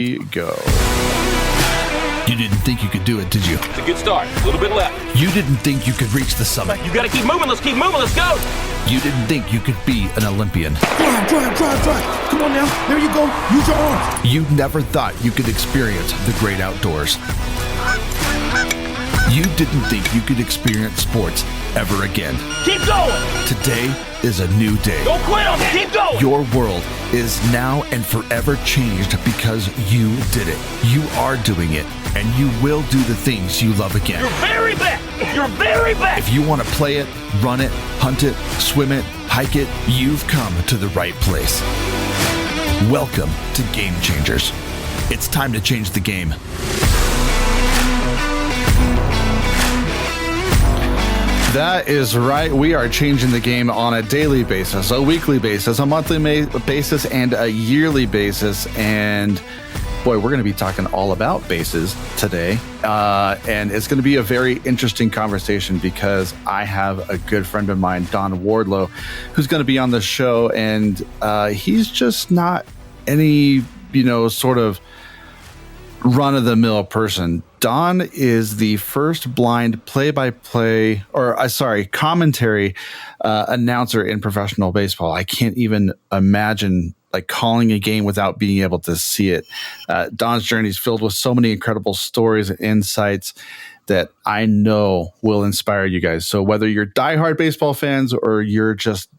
Go. You didn't think you could do it, did you? It's a good start. A little bit left. You didn't think you could reach the summit. You gotta keep moving. Let's keep moving. Let's go. You didn't think you could be an Olympian. Drive. Come on now. There you go. Use your arms. You never thought you could experience the great outdoors. You didn't think you could experience sports ever again. Keep going. Today is a new day. Don't quit on me. Keep going. Your world is now and forever changed because you did it. You are doing it, and you will do the things you love again. You're very best. You're very best. If you want to play it, run it, hunt it, swim it, hike it, you've come to the right place. Welcome to Game Changers. It's time to change the game. That is right. We are changing the game on a daily basis, a weekly basis, a monthly basis, and a yearly basis. And boy, we're going to be talking all about bases today. And it's going to be a very interesting conversation because I have a good friend of mine, Don Wardlow, who's going to be on the show. And he's just not any, sort of run-of-the-mill person. Don is the first blind commentary announcer in professional baseball. I can't even imagine calling a game without being able to see it. Don's journey is filled with so many incredible stories and insights that I know will inspire you guys. So whether you're diehard baseball fans or you're just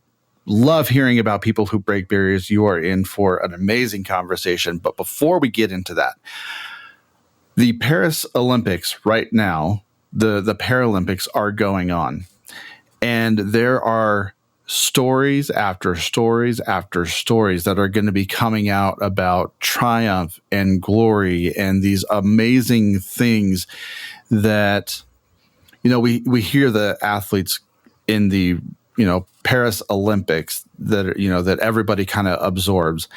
love hearing about people who break barriers, you are in for an amazing conversation. But before we get into that, the Paris Olympics right now, the Paralympics are going on. And there are stories after stories after stories that are going to be coming out about triumph and glory and these amazing things that, we hear the athletes in the, Paris Olympics that, that everybody kind of absorbs.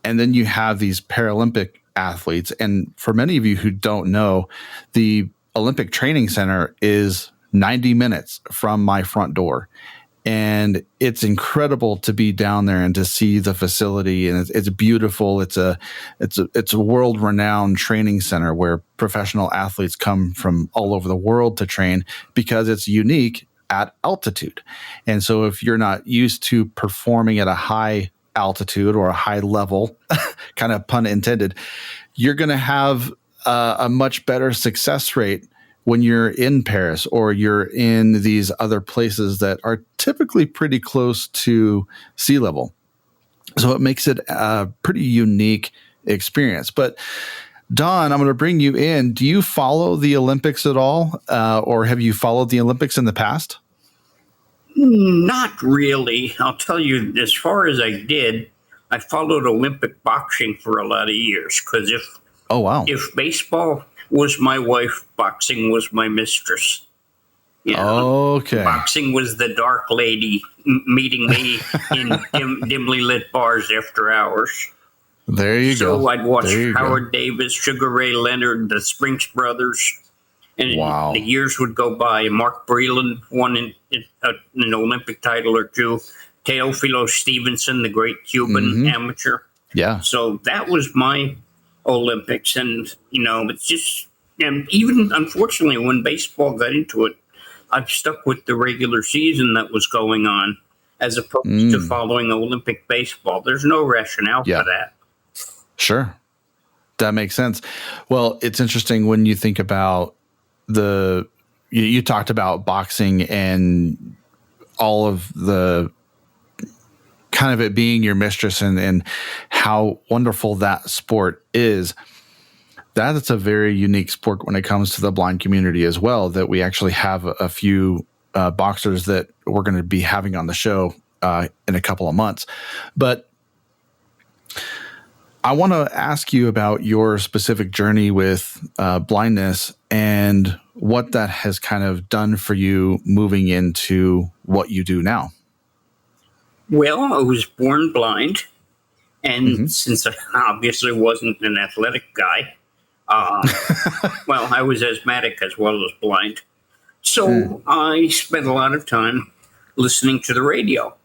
And then you have these Paralympic athletes. And for many of you who don't know, the Olympic Training Center is 90 minutes from my front door. And it's incredible to be down there and to see the facility. And it's beautiful. It's a world-renowned training center where professional athletes come from all over the world to train because it's unique at altitude. And so if you're not used to performing at a high altitude or a high level, kind of pun intended, you're going to have a much better success rate when you're in Paris or you're in these other places that are typically pretty close to sea level. So it makes it a pretty unique experience. But Don, I'm going to bring you in. Do you follow the Olympics at all? Or have you followed the Olympics in the past? Not really. I'll tell you, as far as I did, I followed Olympic boxing for a lot of years because if baseball was my wife, boxing was my mistress. Okay. Boxing was the dark lady meeting me in dimly lit bars after hours. There you go. So I'd watch Howard Davis, Sugar Ray Leonard, the Spinks brothers. And the years would go by. Mark Breland won an Olympic title or two. Teofilo Stevenson, the great Cuban amateur. Yeah. So that was my Olympics. And, it's just, and even unfortunately, when baseball got into it, I've stuck with the regular season that was going on as opposed to following Olympic baseball. There's no rationale for that. Sure. That makes sense. Well, it's interesting when you think about you talked about boxing and all of the kind of it being your mistress and how wonderful that sport is. That's a very unique sport when it comes to the blind community as well, that we actually have a few boxers that we're going to be having on the show in a couple of months. But I want to ask you about your specific journey with blindness and what that has kind of done for you moving into what you do now. Well, I was born blind, and since I obviously wasn't an athletic guy, well, I was asthmatic as well as blind. So I spent a lot of time listening to the radio.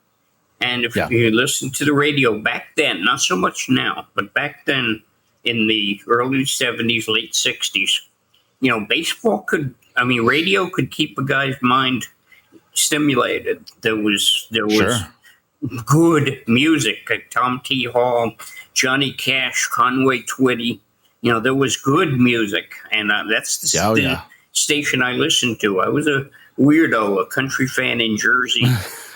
And if you listen to the radio back then, not so much now, but back then, in the early 70s, late 60s, radio could keep a guy's mind stimulated. There was Sure. good music, like Tom T. Hall, Johnny Cash, Conway Twitty. There was good music, and that's the station I listened to. I was a weirdo, a country fan in Jersey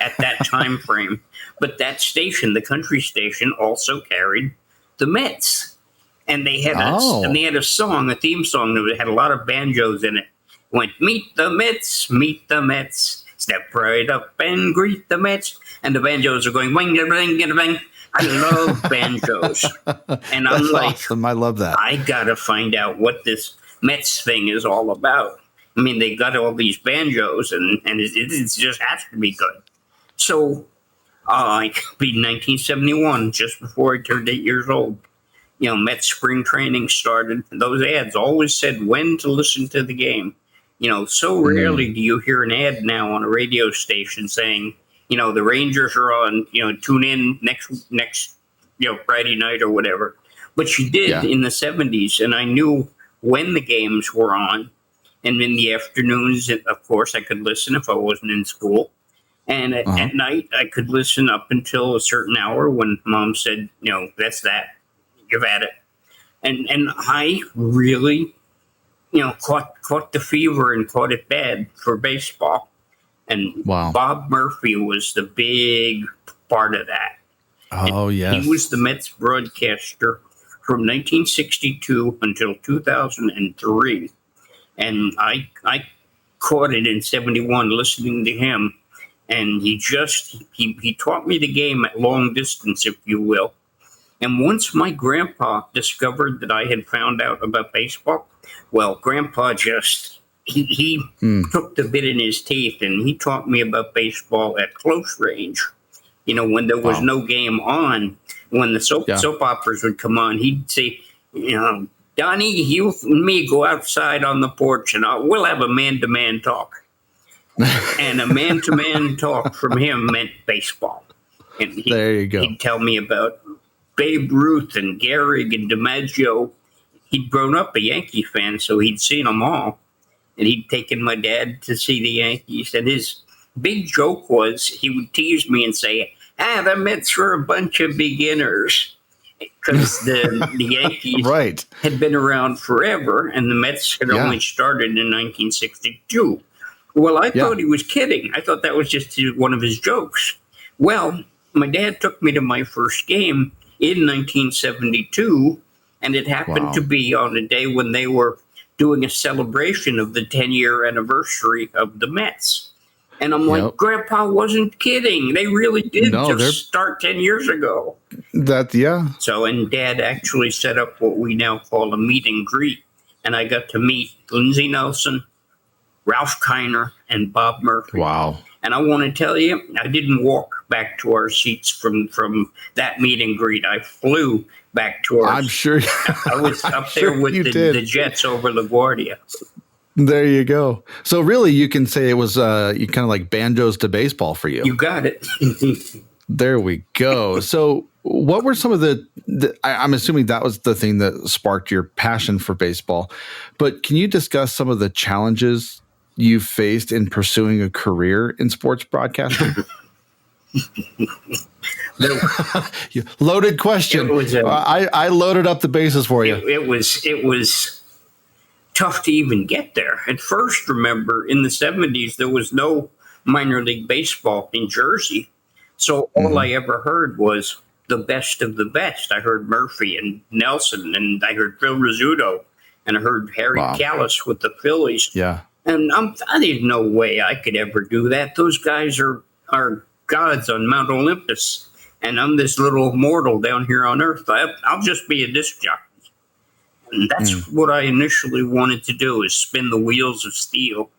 at that time frame. But that station, the country station, also carried the Mets, and they had a song, a theme song that had a lot of banjos in it. Went, meet the Mets, step right up and greet the Mets, and the banjos are going bang bang bang bang. I love banjos, and I'm like, awesome. I love that. I gotta find out what this Mets thing is all about. I mean, they got all these banjos, and it just has to be good. So, it could be 1971, just before I turned 8 years old. Mets spring training started. Those ads always said when to listen to the game. So rarely do you hear an ad now on a radio station saying, the Rangers are on, tune in next Friday night or whatever. But you did in the 70s, and I knew when the games were on. And in the afternoons, of course, I could listen if I wasn't in school. And at night, I could listen up until a certain hour when Mom said, that's that. You've had it. And I really, caught the fever and caught it bad for baseball. And Bob Murphy was the big part of that. Oh, yes. He was the Mets broadcaster from 1962 until 2003. And I caught it in 71 listening to him. And he taught me the game at long distance, if you will. And once my grandpa discovered that I had found out about baseball, well, Grandpa just, he took the bit in his teeth, and he taught me about baseball at close range. When there was no game on, when the soap operas would come on, he'd say, Donnie, you and me go outside on the porch, and we'll have a man-to-man talk. And a man-to-man talk from him meant baseball. And there you go. He'd tell me about Babe Ruth and Gehrig and DiMaggio. He'd grown up a Yankee fan, so he'd seen them all. And he'd taken my dad to see the Yankees. And his big joke was he would tease me and say, the Mets were a bunch of beginners. Because the Yankees had been around forever, and the Mets had only started in 1962. Well, I thought he was kidding. I thought that was just one of his jokes. Well, my dad took me to my first game in 1972, and it happened to be on a day when they were doing a celebration of the 10-year anniversary of the Mets. And I'm like, Grandpa wasn't kidding. They really did start 10 years ago. So, and Dad actually set up what we now call a meet and greet. And I got to meet Lindsey Nelson, Ralph Kiner, and Bob Murphy. Wow. And I want to tell you, I didn't walk back to our seats from that meet and greet. I flew back to our I'm sure. I was up there with the Jets over LaGuardia. There you go. So really, you can say it was you kind of like banjos to baseball for you. You got it. There we go. So what were some of I'm assuming that was the thing that sparked your passion for baseball, but can you discuss some of the challenges you faced in pursuing a career in sports broadcasting? Loaded question. I loaded up the bases for you. It was tough to even get there. At first, remember, in the 70s, there was no minor league baseball in Jersey. So all I ever heard was the best of the best. I heard Murphy and Nelson, and I heard Phil Rizzuto, and I heard Harry Callis with the Phillies. Yeah. And I didn't know way I could ever do that. Those guys are gods on Mount Olympus, and I'm this little mortal down here on Earth. I'll just be a disc jockey. And that's what I initially wanted to do, is spin the wheels of steel.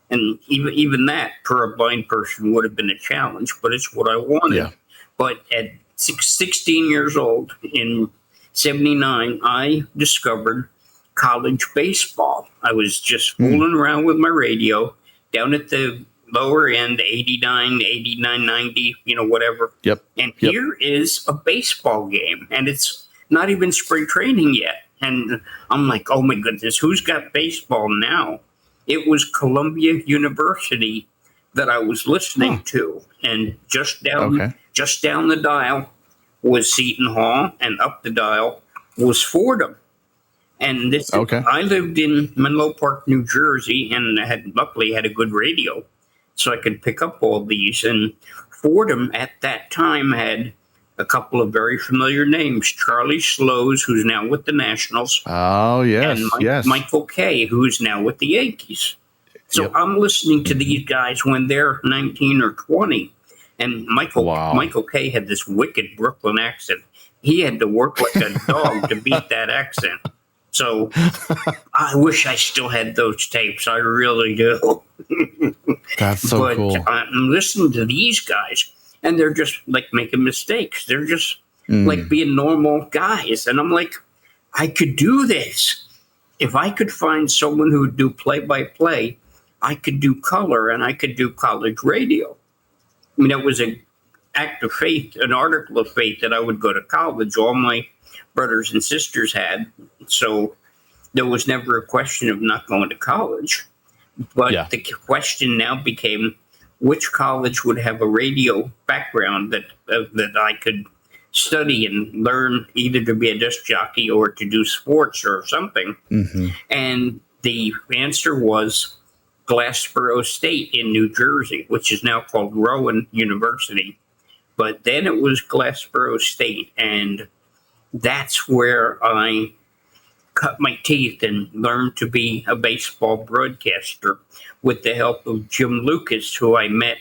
And even that, for a blind person, would have been a challenge, but it's what I wanted. Yeah. But at 16 years old, in 79, I discovered college baseball. I was just fooling around with my radio down at the lower end, 89, 90, whatever. Yep. And here is a baseball game, and it's not even spring training yet. And I'm like, oh my goodness, who's got baseball now? It was Columbia University that I was listening to, and just down the dial was Seton Hall, and up the dial was Fordham. And I lived in Menlo Park, New Jersey, and luckily had a good radio, so I could pick up all these. And Fordham at that time had a couple of very familiar names: Charlie Slows, who's now with the Nationals. Oh, yes, and Michael Kay, who's now with the Yankees. So I'm listening to these guys when they're 19 or 20. And Michael Kay had this wicked Brooklyn accent. He had to work like a dog to beat that accent. So I wish I still had those tapes. I really do. That's so cool. I'm listening to these guys, and they're just like making mistakes. They're just like being normal guys. And I'm like, I could do this. If I could find someone who would do play-by-play, I could do color, and I could do college radio. I mean, it was an act of faith, an article of faith that I would go to college. All my brothers and sisters had. So there was never a question of not going to college. But the question now became, which college would have a radio background that I could study and learn, either to be a disc jockey or to do sports or something. And the answer was Glassboro State in New Jersey, which is now called Rowan University. But then it was Glassboro State, and that's where I cut my teeth and learned to be a baseball broadcaster with the help of Jim Lucas, who I met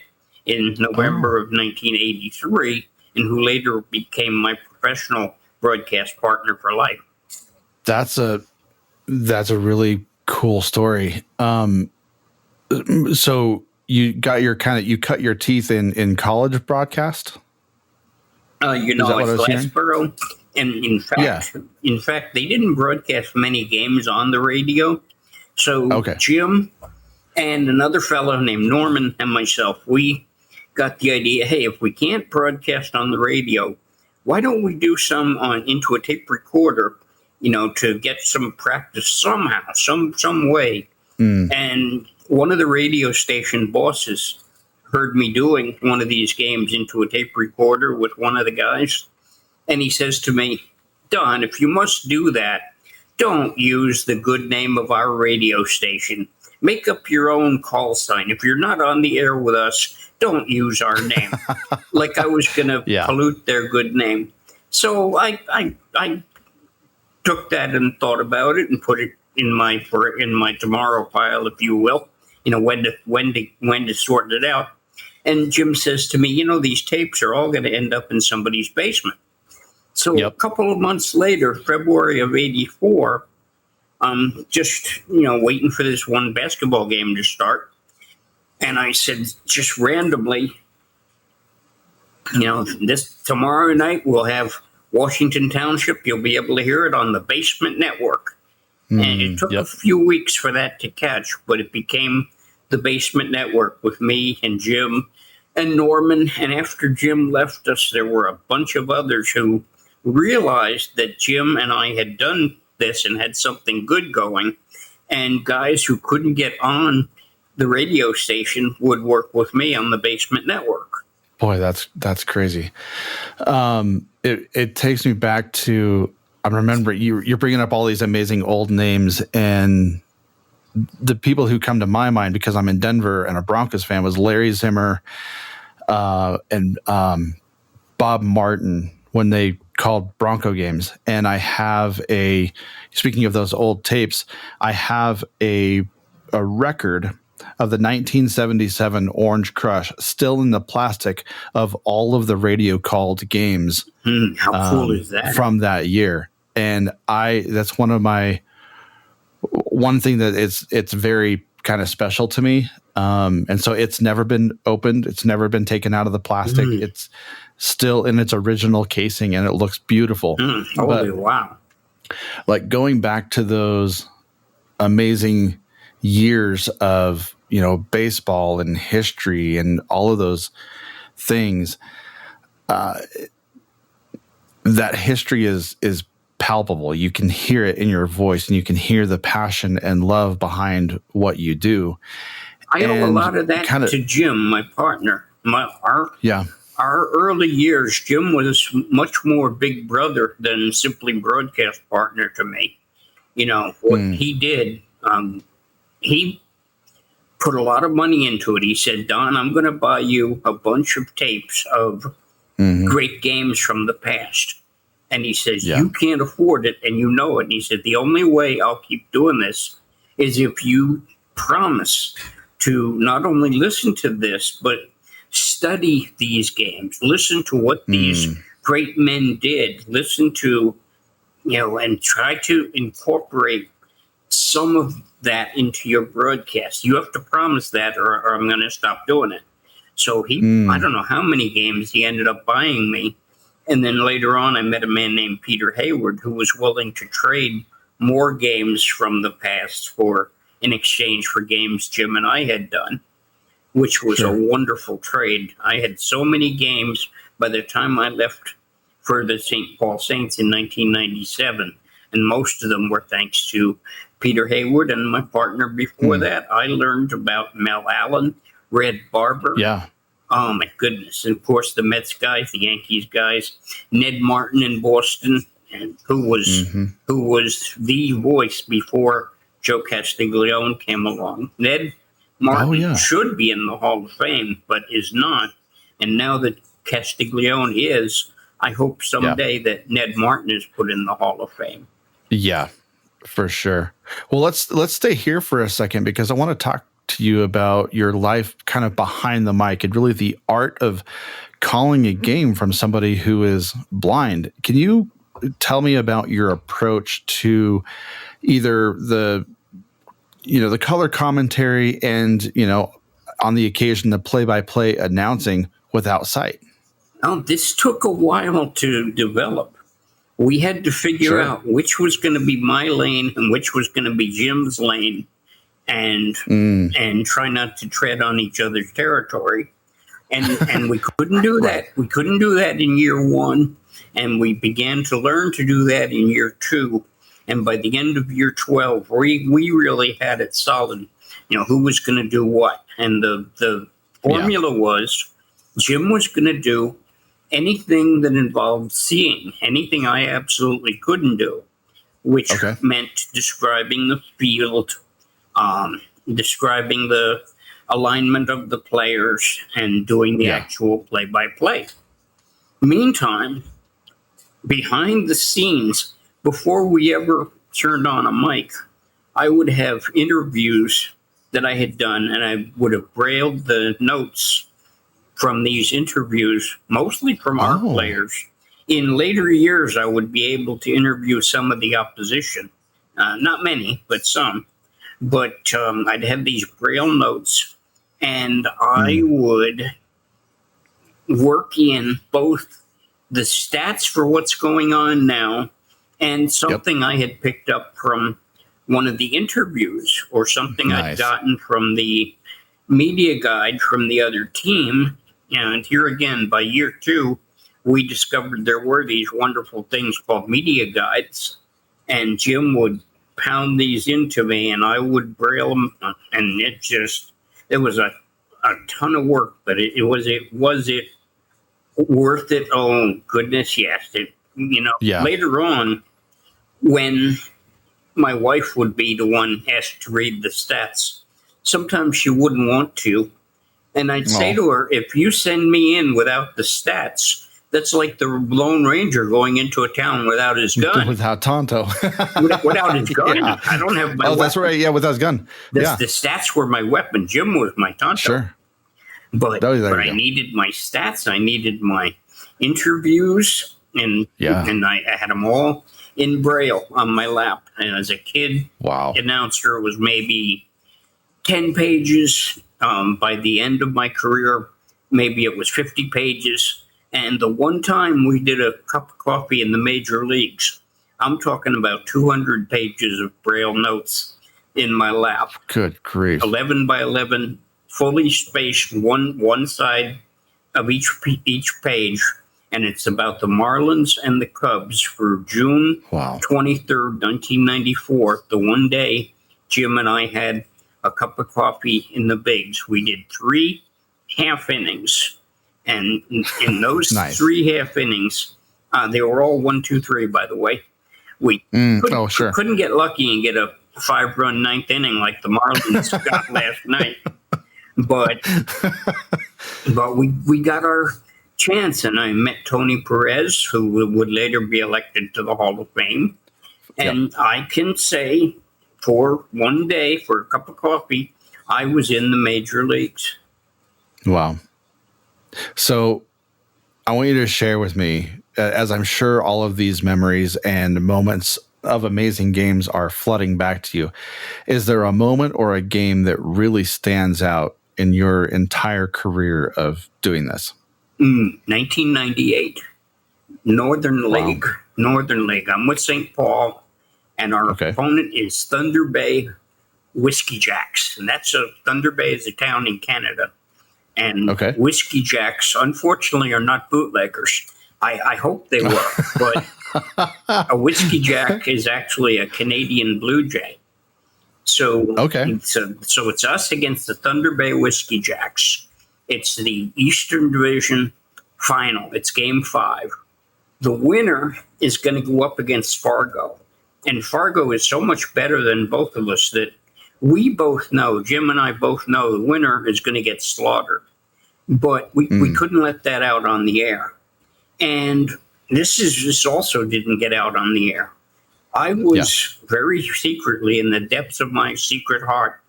in November of 1983, and who later became my professional broadcast partner for life. That's a really cool story. So you got you cut your teeth in college broadcast? At Glassboro, and in fact, they didn't broadcast many games on the radio. So Jim and another fellow named Norman and myself, we got the idea, hey, if we can't broadcast on the radio, why don't we do some into a tape recorder, to get some practice somehow, some way. And one of the radio station bosses heard me doing one of these games into a tape recorder with one of the guys. And he says to me, Don, if you must do that, don't use the good name of our radio station. Make up your own call sign. If you're not on the air with us, don't use our name. Like I was going to pollute their good name. So I took that and thought about it and put it in my tomorrow pile, if you will. When to sort it out. And Jim says to me, these tapes are all going to end up in somebody's basement. So a couple of months later, February of '84, I'm just, waiting for this one basketball game to start. And I said, just randomly, this tomorrow night we'll have Washington Township. You'll be able to hear it on the Basement Network. And it took a few weeks for that to catch, but it became the Basement Network with me and Jim and Norman. And after Jim left us, there were a bunch of others who realized that Jim and I had done this and had something good going. And guys who couldn't get on the radio station would work with me on the Basement Network. Boy, that's crazy. It takes me back to, I remember you're bringing up all these amazing old names, and the people who come to my mind, because I'm in Denver and a Broncos fan, was Larry Zimmer and Bob Martin when they called Bronco games. And I have speaking of those old tapes, I have a record of the 1977 Orange Crush still in the plastic of all of the radio called games. How cool is that? From that year. And that's one thing that it's very kind of special to me. And so it's never been opened. It's never been taken out of the plastic. It's still in its original casing, and it looks beautiful. Wow. Like going back to those amazing years of, baseball and history and all of those things, that history is palpable. You can hear it in your voice, and you can hear the passion and love behind what you do. I owe a lot of that kinda, to Jim, my partner. Yeah. Our early years, Jim was much more big brother than simply broadcast partner to me. You know, what he did, he put a lot of money into it. He said, Don, I'm going to buy you a bunch of tapes of great games from the past. And he says, you can't afford it, and you know it. And he said, the only way I'll keep doing this is if you promise to not only listen to this, but study these games, listen to what these great men did, listen to, and try to incorporate some of that into your broadcast. You have to promise that, or I'm going to stop doing it. So I don't know how many games he ended up buying me. And then later on, I met a man named Peter Hayward who was willing to trade more games from the past in exchange for games Jim and I had done, which was a wonderful trade. I had so many games by the time I left for the St. Paul Saints in 1997, and most of them were thanks to Peter Hayward and my partner before that. I learned about Mel Allen, Red Barber. Yeah. Oh, my goodness. And, of course, the Mets guys, the Yankees guys, Ned Martin in Boston, and who was the voice before Joe Castiglione came along. Ned Martin should be in the Hall of Fame, but is not. And now that Castiglione is, I hope someday that Ned Martin is put in the Hall of Fame. Yeah, for sure. Well, let's stay here for a second, because I want to talk to you about your life kind of behind the mic and really the art of calling a game from somebody who is blind. Can you tell me about your approach to either the color commentary and, on the occasion, the play-by-play announcing without sight? Oh, this took a while to develop. We had to figure out which was going to be my lane and which was going to be Jim's lane, and try not to tread on each other's territory. And we couldn't do that. We couldn't do that in year one, and we began to learn to do that in year two. And by the end of year 12, we really had it solid, who was going to do what. And the formula was Jim was going to do anything that involved seeing, anything I absolutely couldn't do, which meant describing the field, describing the alignment of the players, and doing the actual play-by-play. Meantime, behind the scenes, before we ever turned on a mic, I would have interviews that I had done, and I would have brailled the notes from these interviews, mostly from our players. In later years, I would be able to interview some of the opposition. Not many, but some. But I'd have these braille notes, and I would work in both the stats for what's going on now and something I had picked up from one of the interviews, or something I'd gotten from the media guide from the other team. And here again, by year two, we discovered there were these wonderful things called media guides, and Jim would pound these into me, and I would braille them, and it was a ton of work, but was it worth it? Oh goodness, yes. Later on, when my wife would be the one asked to read the stats, sometimes she wouldn't want to, and I'd say to her, if you send me in without the stats, that's like the Lone Ranger going into a town without his gun. Without Tonto. Without his gun. Yeah. I don't have my weapon. That's right. Yeah, without his gun. The stats were my weapon. Jim was my Tonto. Sure. But I needed my stats. I needed my interviews. And I had them all in Braille on my lap. And as a kid, announcer, it was maybe 10 pages. By the end of my career, maybe it was 50 pages. And the one time we did a cup of coffee in the major leagues, I'm talking about 200 pages of Braille notes in my lap. Good grief. 11 by 11, fully spaced, one side of each page. and it's about the Marlins and the Cubs for June 23rd, 1994. The one day Jim and I had a cup of coffee in the bigs. We did 3 half innings, and in those Nice. 3 half innings, they were all 1, 2, 3, by the way. We couldn't get lucky and get a 5-run 9th inning like the Marlins got last night. But we got our chance, and I met Tony Perez, who would later be elected to the Hall of Fame. And I can say, for one day, for a cup of coffee, I was in the major leagues. Wow. So I want you to share with me, as I'm sure all of these memories and moments of amazing games are flooding back to you. Is there a moment or a game that really stands out in your entire career of doing this? 1998, Northern League. Northern League. I'm with St. Paul, and our opponent is Thunder Bay Whiskey Jacks. And Thunder Bay is a town in Canada. And Whiskey Jacks, unfortunately, are not bootleggers. I hope they were, but a Whiskey Jack is actually a Canadian Blue Jay. So it's us against the Thunder Bay Whiskey Jacks. It's the Eastern Division final. It's Game 5. The winner is going to go up against Fargo. And Fargo is so much better than both of us that we both know, Jim and I both know, the winner is going to get slaughtered. But we couldn't let that out on the air. And this also didn't get out on the air. I was very secretly, in the depths of my secret heart,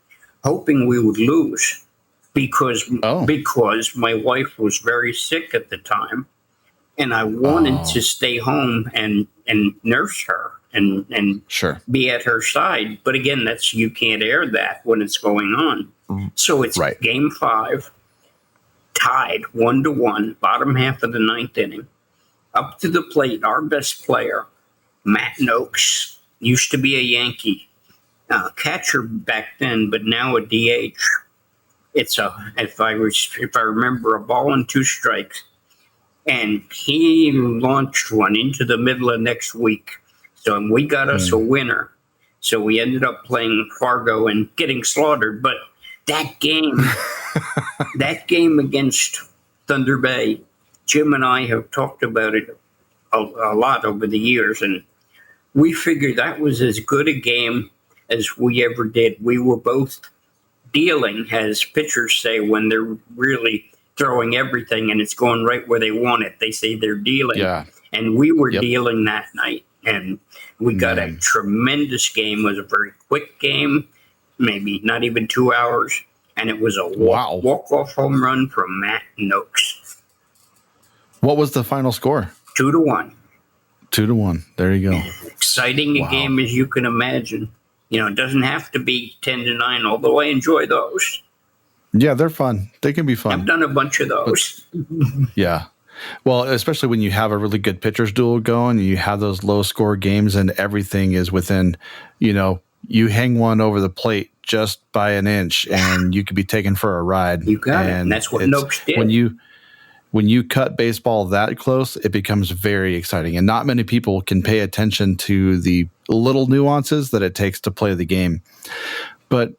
hoping we would lose because my wife was very sick at the time, and I wanted to stay home and nurse her and be at her side. But again, you can't air that when it's going on. So it's Game 5, tied 1-1, bottom half of the 9th inning. Up to the plate, our best player, Matt Noakes, used to be a Yankee catcher back then, but now a DH. It's if I remember, a ball and 2 strikes, and he launched one into the middle of next week. So we got us a winner. So we ended up playing Fargo and getting slaughtered. But that game, against Thunder Bay, Jim and I have talked about it a lot over the years, and we figured that was as good a game as we ever did. We were both dealing, as pitchers say, when they're really throwing everything and it's going right where they want it. They say they're dealing. Yeah. And we were dealing that night, and we got a tremendous game. It was a very quick game, maybe not even 2 hours, and it was a walk-off home run from Matt Noakes. What was the final score? 2-1. 2-1. There you go. Exciting a game as you can imagine. It doesn't have to be 10-9, although I enjoy those. Yeah, they're fun. They can be fun. I've done a bunch of those. Yeah. Well, especially when you have a really good pitcher's duel going, and you have those low score games and everything is within, you hang one over the plate just by an inch and you could be taken for a ride. You got it. And that's what Noakes did. When you cut baseball that close, it becomes very exciting. And not many people can pay attention to the little nuances that it takes to play the game. But,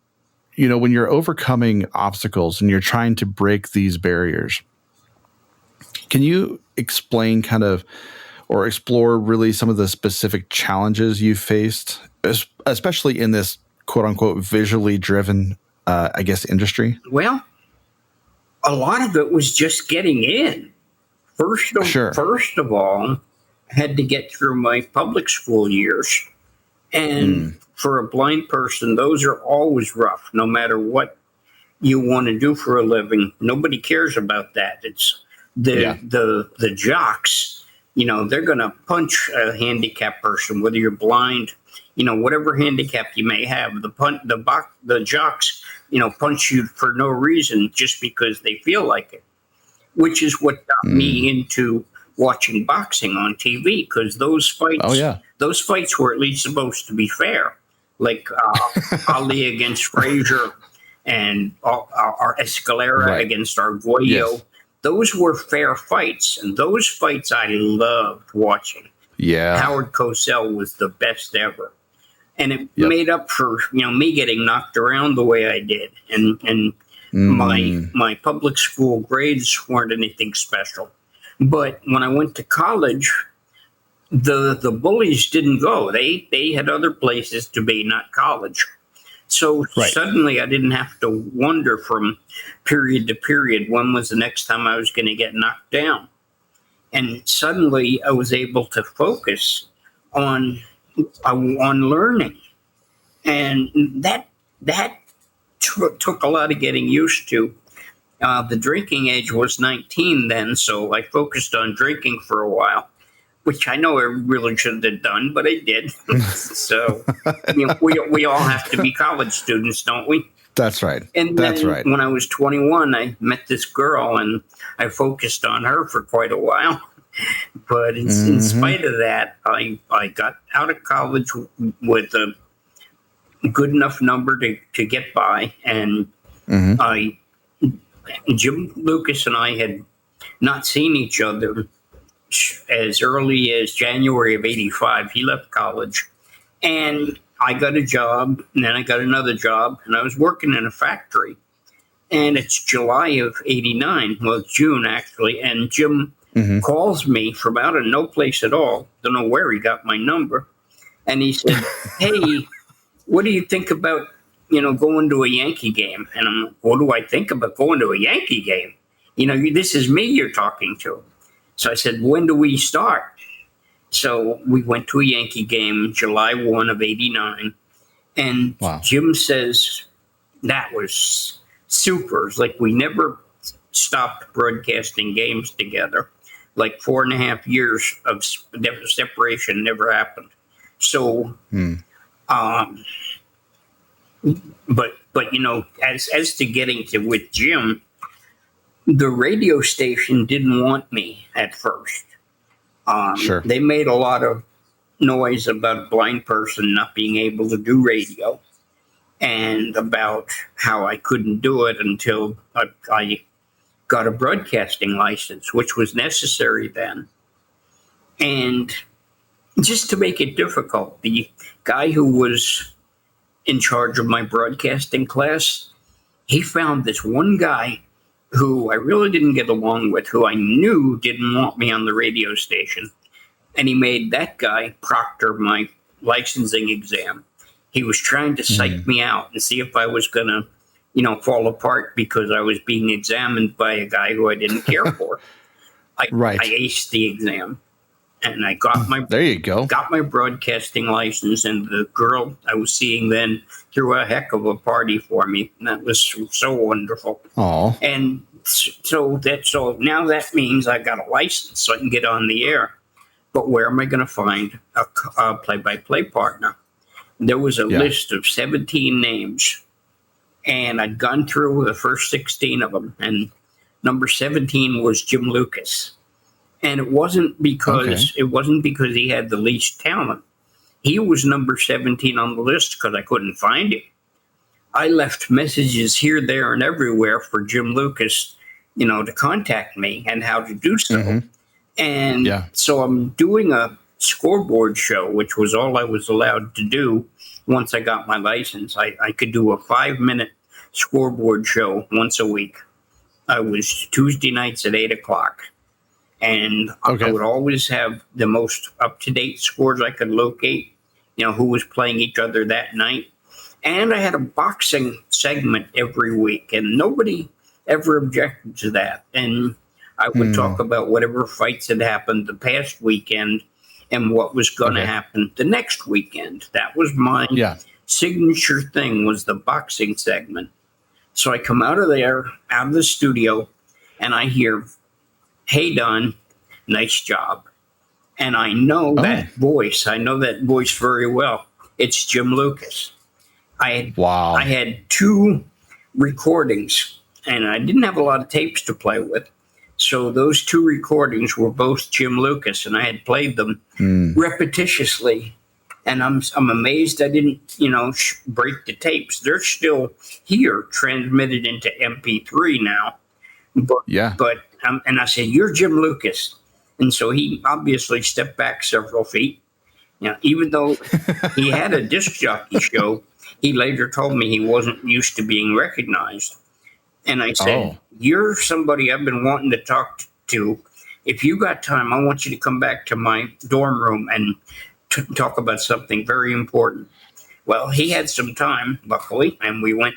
when you're overcoming obstacles and you're trying to break these barriers, can you explain or explore really some of the specific challenges you faced, especially in this quote unquote visually driven, industry? Well, a lot of it was just getting in. First of all, I had to get through my public school years. And for a blind person, those are always rough, no matter what you want to do for a living. Nobody cares about that. It's the jocks, they're going to punch a handicapped person, whether you're blind, whatever handicap you may have. The jocks, punch you for no reason, just because they feel like it, which is what got me into watching boxing on TV, because those fights were at least supposed to be fair, like Ali against Frazier and our Escalera against Arguello. those were fair fights, and those fights I loved watching. Yeah. Howard Cosell was the best ever. And it made up for, me getting knocked around the way I did. And my public school grades weren't anything special. But when I went to college, the bullies didn't go. They had other places to be, not college. So suddenly I didn't have to wonder from period to period when was the next time I was going to get knocked down. And suddenly I was able to focus on learning. And that took a lot of getting used to. The drinking age was 19 then, so I focused on drinking for a while, which I know I really shouldn't have done, but I did. So we all have to be college students, don't we? That's right. And then when I was 21, I met this girl, and I focused on her for quite a while. But in spite of that, I got out of college with a good enough number to get by. And Jim Lucas and I had not seen each other as early as January of '85. He left college, and I got a job, and then I got another job, and I was working in a factory. And it's July of '89, well, June actually, and Jim calls me from out of no place at all. Don't know where he got my number. And he said, "Hey, what do you think about, going to a Yankee game?" And I'm like, "What do I think about going to a Yankee game? This is me you're talking to." So I said, "When do we start?" So we went to a Yankee game, July 1 of '89. And Jim says, that was super. It's like we never stopped broadcasting games together. Like 4.5 years of separation never happened. So, but as to getting to with Jim, the radio station didn't want me at first. Sure. They made a lot of noise about a blind person not being able to do radio, and about how I couldn't do it until I got a broadcasting license, which was necessary then. And just to make it difficult, the guy who was in charge of my broadcasting class, he found this one guy who I really didn't get along with, who I knew didn't want me on the radio station. And he made that guy proctor my licensing exam. He was trying to psych me out and see if I was going to, fall apart because I was being examined by a guy who I didn't care for. I aced the exam, and I got there you go. Got my broadcasting license, and the girl I was seeing then threw a heck of a party for me. And that was so wonderful. Oh, and so now that means I got a license so I can get on the air. But where am I going to find a play-by-play partner? There was a list of 17 names, and I'd gone through the first 16 of them, and number 17 was Jim Lucas. And it wasn't because he had the least talent. He was number 17 on the list because I couldn't find him. I left messages here, there, and everywhere for Jim Lucas, to contact me and how to do so. And so I'm doing a scoreboard show, which was all I was allowed to do once I got my license. I could do a 5-minute scoreboard show once a week. I was Tuesday nights at 8 o'clock. And I would always have the most up-to-date scores I could locate, who was playing each other that night. And I had a boxing segment every week, and nobody ever objected to that. And I would talk about whatever fights had happened the past weekend and what was going to happen the next weekend. That was my signature thing, was the boxing segment. So I come out of the studio, and I hear, "Hey, Don, nice job." And I know that voice. I know that voice very well. It's Jim Lucas. I had 2 recordings, and I didn't have a lot of tapes to play with. So those 2 recordings were both Jim Lucas, and I had played them repetitiously. And I'm amazed I didn't, break the tapes. They're still here, transmitted into MP3 now. But and I said, "You're Jim Lucas." And so he obviously stepped back several feet. Even though he had a disc jockey show, he later told me he wasn't used to being recognized. And I said, "You're somebody I've been wanting to talk to. If you got time, I want you to come back to my dorm room and talk about something very important." Well, he had some time, luckily, and we went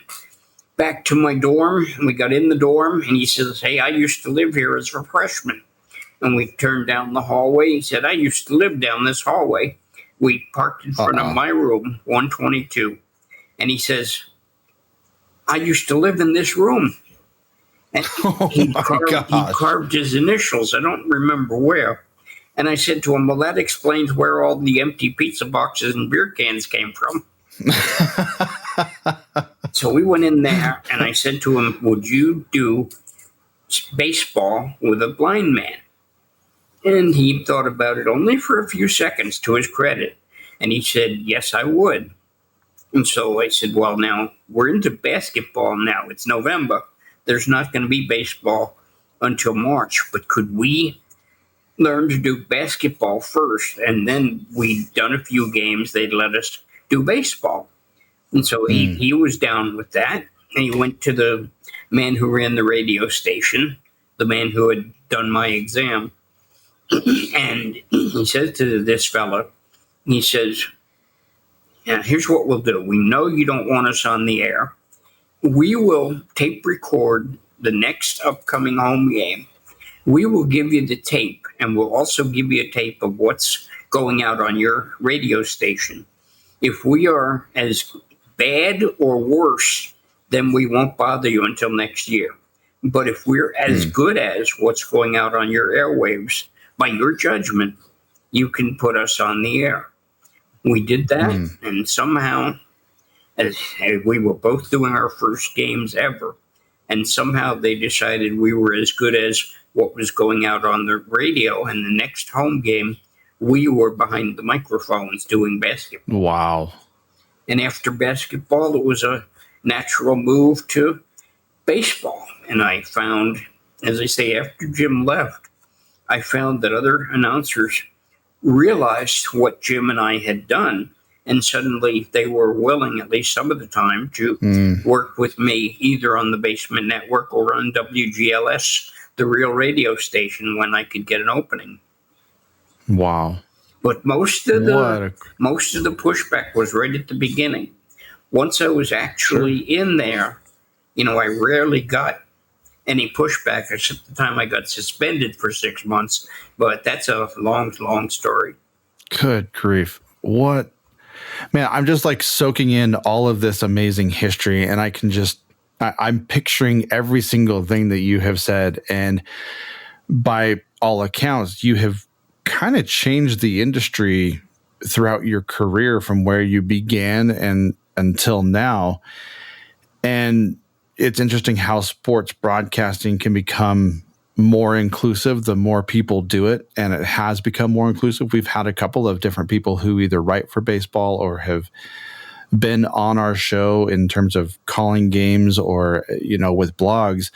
back to my dorm. And we got in the dorm, and he says, "Hey, I used to live here as a freshman." And we turned down the hallway. He said, "I used to live down this hallway." We parked in front of my room, 122. And he says, "I used to live in this room." And he carved his initials. I don't remember where. And I said to him, "Well, that explains where all the empty pizza boxes and beer cans came from." So we went in there, and I said to him, "Would you do baseball with a blind man?" And he thought about it only for a few seconds, to his credit. And he said, "Yes, I would." And so I said, "Well, now we're into basketball now. It's November. There's not going to be baseball until March. But could we learn to do basketball first? And then we'd done a few games. They'd let us do baseball." And so he was down with that. And he went to the man who ran the radio station, the man who had done my exam. And he says to this fella, he says, "Yeah, here's what we'll do. We know you don't want us on the air. We will tape record the next upcoming home game. We will give you the tape, and we'll also give you a tape of what's going out on your radio station. If we are as bad or worse, then we won't bother you until next year. But if we're as good as what's going out on your airwaves, by your judgment, you can put us on the air." We did that, and somehow, as we were both doing our first games ever, and somehow they decided we were as good as what was going out on the radio, and the next home game, we were behind the microphones doing basketball. Wow. And after basketball, it was a natural move to baseball. And I found, as I say, after Jim left, I found that other announcers realized what Jim and I had done, and suddenly they were willing, at least some of the time, to work with me either on the Basement Network or on WGLS, the real radio station, when I could get an opening. Wow. But most of the pushback was right at the beginning. Once I was actually in there, I rarely got any pushback, except the time I got suspended for 6 months. But that's a long, long story. Good grief. What? Man, I'm just like soaking in all of this amazing history, and I'm picturing every single thing that you have said. And by all accounts, you have kind of changed the industry throughout your career from where you began and until now. And it's interesting how sports broadcasting can become more inclusive the more people do it, and it has become more inclusive. We've had a couple of different people who either write for baseball or have been on our show in terms of calling games or, with blogs.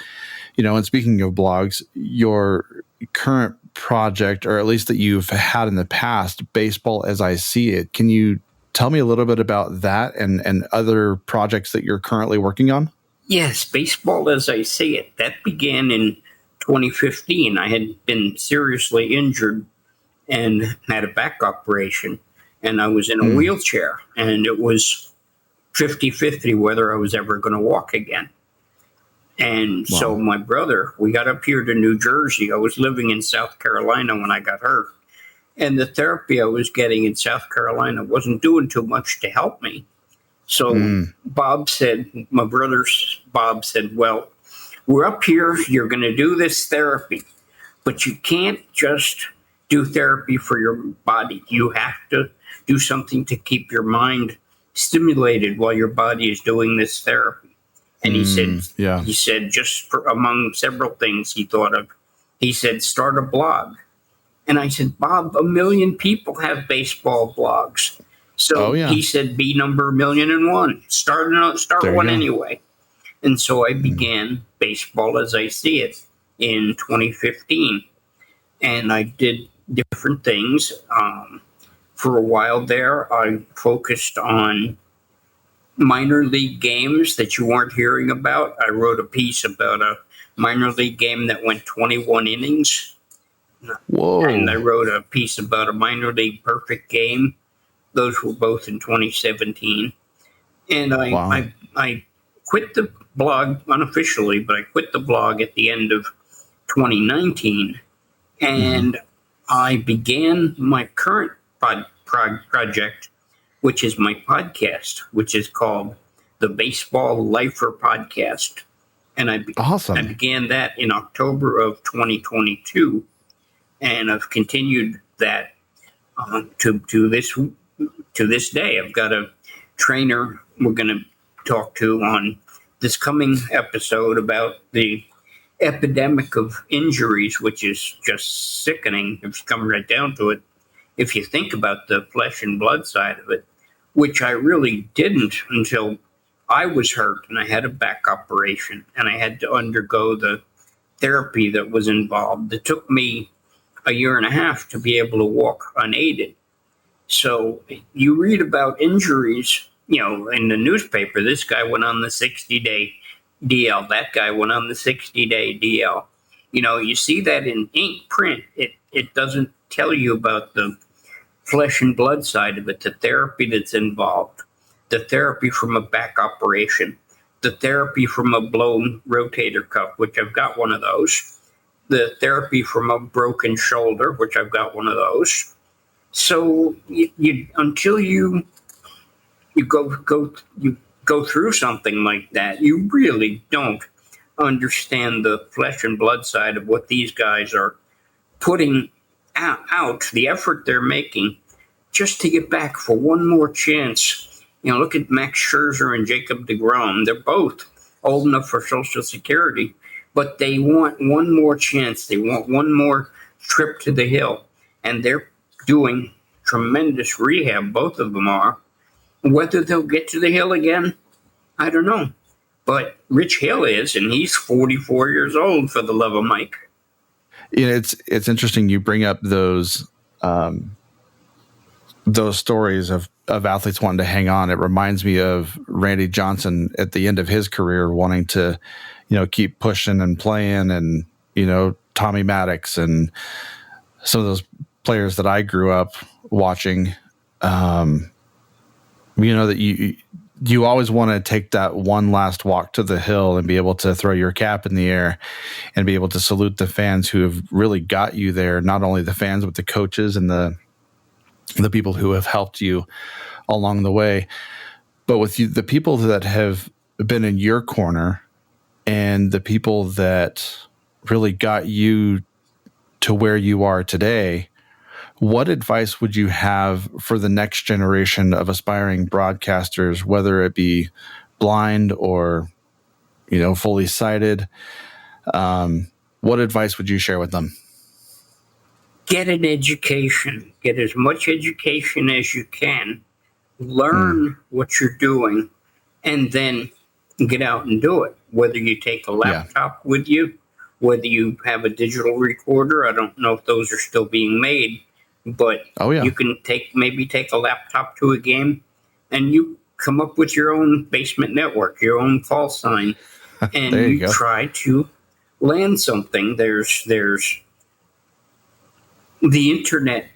And speaking of blogs, your current project, or at least that you've had in the past, Baseball As I See It, can you tell me a little bit about that and other projects that you're currently working on? Yes, Baseball As I See It. That began in 2015. I had been seriously injured and had a back operation, and I was in a wheelchair, and it was 50-50 whether I was ever going to walk again. And so my brother, we got up here to New Jersey. I was living in South Carolina when I got hurt, and the therapy I was getting in South Carolina wasn't doing too much to help me. So Bob said, "Well, we're up here. You're going to do this therapy, but you can't just do therapy for your body. You have to do something to keep your mind stimulated while your body is doing this therapy." And he said, just among several things he thought of, he said, "Start a blog." And I said, "Bob, 1 million people have baseball blogs." So he said, "Be number 1,000,001. Start one anyway." And so I began Baseball As I See It. in 2015. And I did different things. For a while there, I focused on minor league games that you weren't hearing about. I wrote a piece about a minor league game that went 21 innings. Whoa. And I wrote a piece about a minor league perfect game. Those were both in 2017. And I quit the blog unofficially, but I quit the blog at the end of 2019. And I began my current project, which is my podcast, which is called the Baseball Lifer Podcast. And I began that in October of 2022. And I've continued that to this day. I've got a trainer we're going to talk to on this coming episode about the epidemic of injuries, which is just sickening if you come right down to it. If you think about the flesh and blood side of it, which I really didn't until I was hurt and I had a back operation and I had to undergo the therapy that was involved. It took me a year and a half to be able to walk unaided. So you read about injuries, in the newspaper. This guy went on the 60-day DL. That guy went on the 60-day DL. You see that in ink print. It doesn't tell you about the flesh and blood side of it, the therapy that's involved, the therapy from a back operation, the therapy from a blown rotator cuff, which I've got one of those, the therapy from a broken shoulder, which I've got one of those. So until you go through something like that, you really don't understand the flesh and blood side of what these guys are putting out, the effort they're making just to get back for one more chance. Look at Max Scherzer and Jacob deGrom. They're both old enough for Social Security, but they want one more chance. They want one more trip to the hill, and they're doing tremendous rehab. Both of them are. Whether they'll get to the hill again, I don't know. But Rich Hill is, and he's 44 years old, for the love of Mike. It's interesting you bring up those stories of athletes wanting to hang on. It reminds me of Randy Johnson at the end of his career wanting to, keep pushing and playing, and, Tommy Maddox and some of those players that I grew up watching. That you always want to take that one last walk to the hill and be able to throw your cap in the air and be able to salute the fans who have really got you there. Not only the fans, but the coaches and the people who have helped you along the way. But with you, the people that have been in your corner and the people that really got you to where you are today, what advice would you have for the next generation of aspiring broadcasters, whether it be blind or, fully sighted? What advice would you share with them? Get an education. Get as much education as you can. Learn what you're doing, and then get out and do it. Whether you take a laptop with you, whether you have a digital recorder. I don't know if those are still being made. But you can take a laptop to a game, and you come up with your own basement network, your own call sign, and you try to land something. There's the internet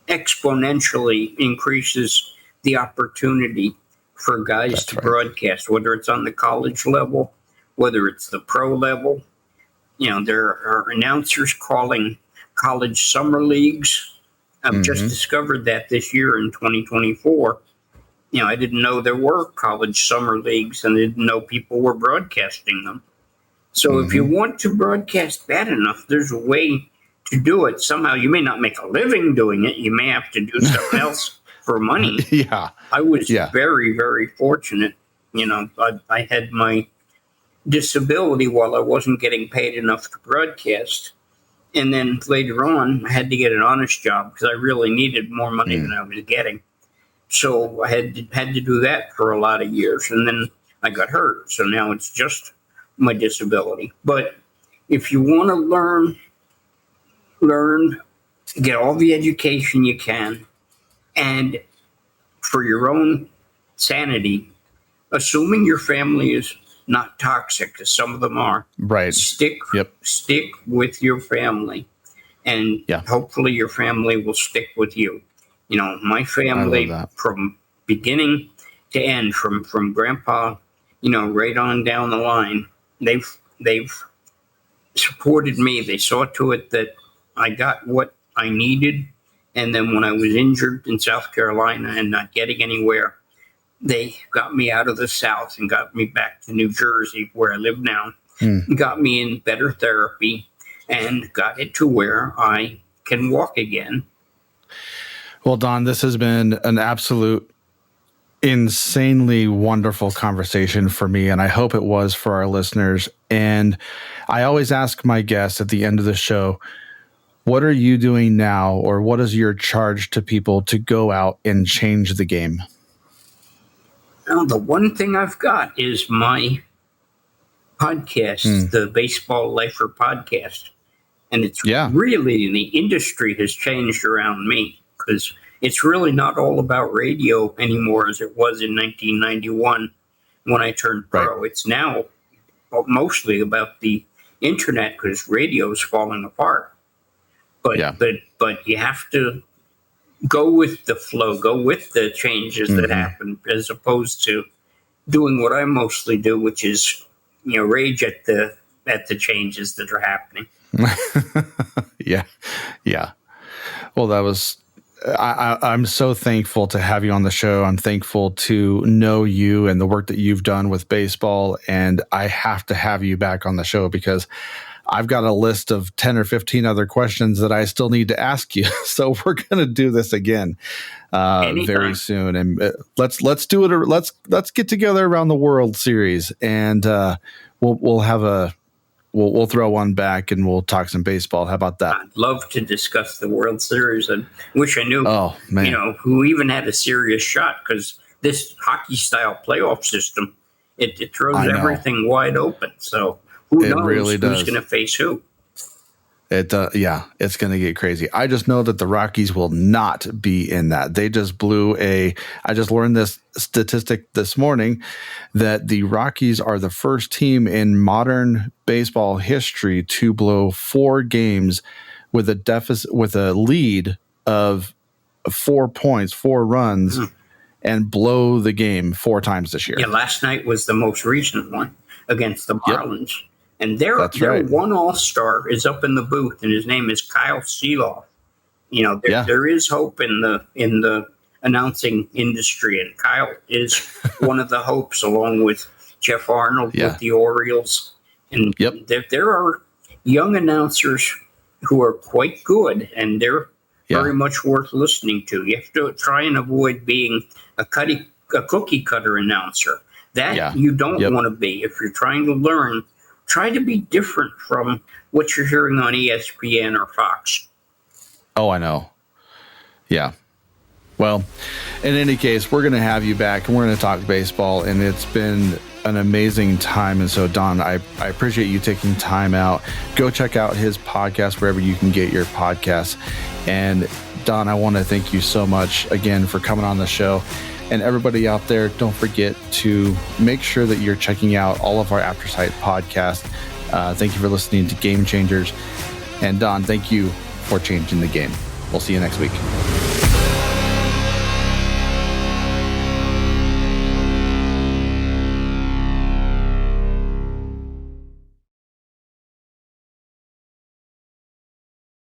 exponentially increases the opportunity for guys to broadcast, whether it's on the college level, whether it's the pro level. There are announcers calling college summer leagues. I've just discovered that this year in 2024. I didn't know there were college summer leagues, and I didn't know people were broadcasting them. So if you want to broadcast bad enough, there's a way to do it. Somehow you may not make a living doing it. You may have to do something else for money. I was very, very fortunate. I had my disability while I wasn't getting paid enough to broadcast. And then later on, I had to get an honest job because I really needed more money than I was getting. So I had to do that for a lot of years. And then I got hurt. So now it's just my disability. But if you want to learn, get all the education you can, and for your own sanity, assuming your family is not toxic, because some of them are, Right. stick with your family, and hopefully your family will stick with you. You know, my family, from beginning to end, from grandpa, you know, right on down the line, they've supported me. They saw to it that I got what I needed. And then when I was injured in South Carolina and not getting anywhere, they got me out of the South and got me back to New Jersey, where I live now, got me in better therapy, and got it to where I can walk again. Well, Don, this has been an absolute insanely wonderful conversation for me, and I hope it was for our listeners. And I always ask my guests at the end of the show, what are you doing now, or what is your charge to people to go out and change the game? Now, the one thing I've got is my podcast, the Baseball Lifer podcast. And it's really, the industry has changed around me, because it's really not all about radio anymore as it was in 1991 when I turned pro. Right. It's now mostly about the internet, because radio is falling apart. But you have to go with the flow, go with the changes that happen, as opposed to doing what I mostly do, which is, you know, rage at the changes that are happening. Yeah. Well, that was. I'm so thankful to have you on the show. I'm thankful to know you and the work that you've done with baseball, and I have to have you back on the show because I've got a list of 10 or 15 other questions that I still need to ask you. So we're going to do this again very soon. And let's do it. Let's get together around the World Series, and we'll have we'll throw one back and we'll talk some baseball. How about that? I'd love to discuss the World Series, and wish I knew, you know, who even had a serious shot, because this hockey style playoff system, it throws everything wide open. So who knows really who's going to face who? It's going to get crazy. I just know that the Rockies will not be in that. They just I just learned this statistic this morning that the Rockies are the first team in modern baseball history to blow 4 games with a lead of 4 points, 4 runs, and blow the game 4 times this year. Yeah, last night was the most recent one against the Marlins. Yep. And their one all-star is up in the booth, and his name is Kyle Seeloff. You know, there is hope in the announcing industry, and Kyle is one of the hopes, along with Jeff Arnold with the Orioles. And there are young announcers who are quite good, and they're very much worth listening to. You have to try and avoid being a cookie cutter announcer. That you don't want to be. If you're trying to learn, try to be different from what you're hearing on ESPN or Fox. Oh, I know. Yeah. Well, in any case, we're going to have you back, and we're going to talk baseball, and it's been an amazing time. And so, Don, I appreciate you taking time out. Go check out his podcast wherever you can get your podcasts. And, Don, I want to thank you so much again for coming on the show. And everybody out there, don't forget to make sure that you're checking out all of our After Sight podcasts. Thank you for listening to Game Changers. And Don, thank you for changing the game. We'll see you next week.